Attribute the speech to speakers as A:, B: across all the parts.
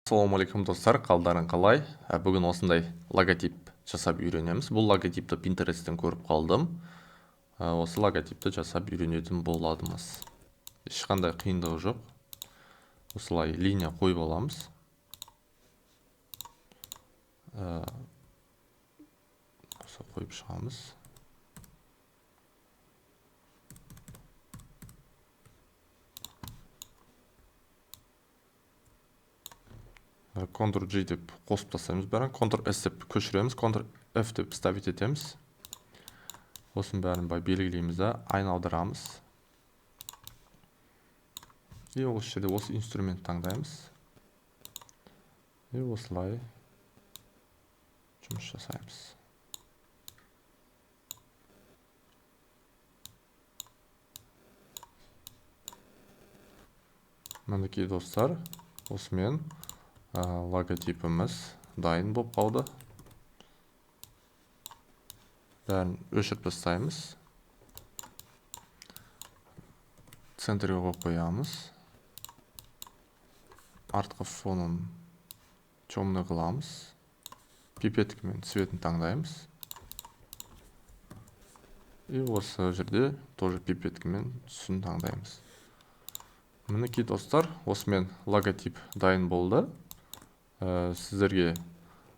A: Ассалаумағалейкум достар, қалдарың қалай? Бүгін осындай логотип жасап үйренеміз. Бұл логотипті Pinterest'тен көріп қалдым. Осы логотипті жасап үйренетін боладымыз. Ешқандай қиындығы жоқ. Осылай линия қойып аламыз. Осы қойып шығамыз. Ctrl-G деп қосып тастаймыз бәрін. Ctrl-S деп көшіреміз. Ctrl-F деп ставить етеміз. Осының бәрін белгілейміз да айналдырамыз. И осы жерде осы инструмент таңдаймыз. И осылай жұмыс жасаймыз. Мінекей достар, осымен логотипіміз дайын болып қалды. Бәрін өшіріп тастаймыз. Центрге қойып қоямыз. Артқы фонын темный қыламыз. Пипеткімен цветін таңдаймыз. И осы жерде тоже пипеткімен түсін таңдаймыз. Мінекей достар, осымен логотип дайын болды. Сіздерге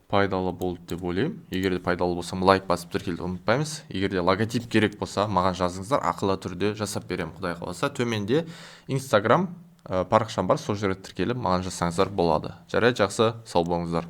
A: пайдалы болды деп ойлаймын. Егер де пайдалы болса, лайк басып тіркелуді ұмытпаймыз. Егер де логотип керек болса, маған жазыңыздар, ақылы түрде жасап беремін, Құдай қаласа. Төменде Instagram парақшам бар, сол жерге тіркеліп маған жазсаңыздар болады. Жарайды, жақсы, сау болыңыздар.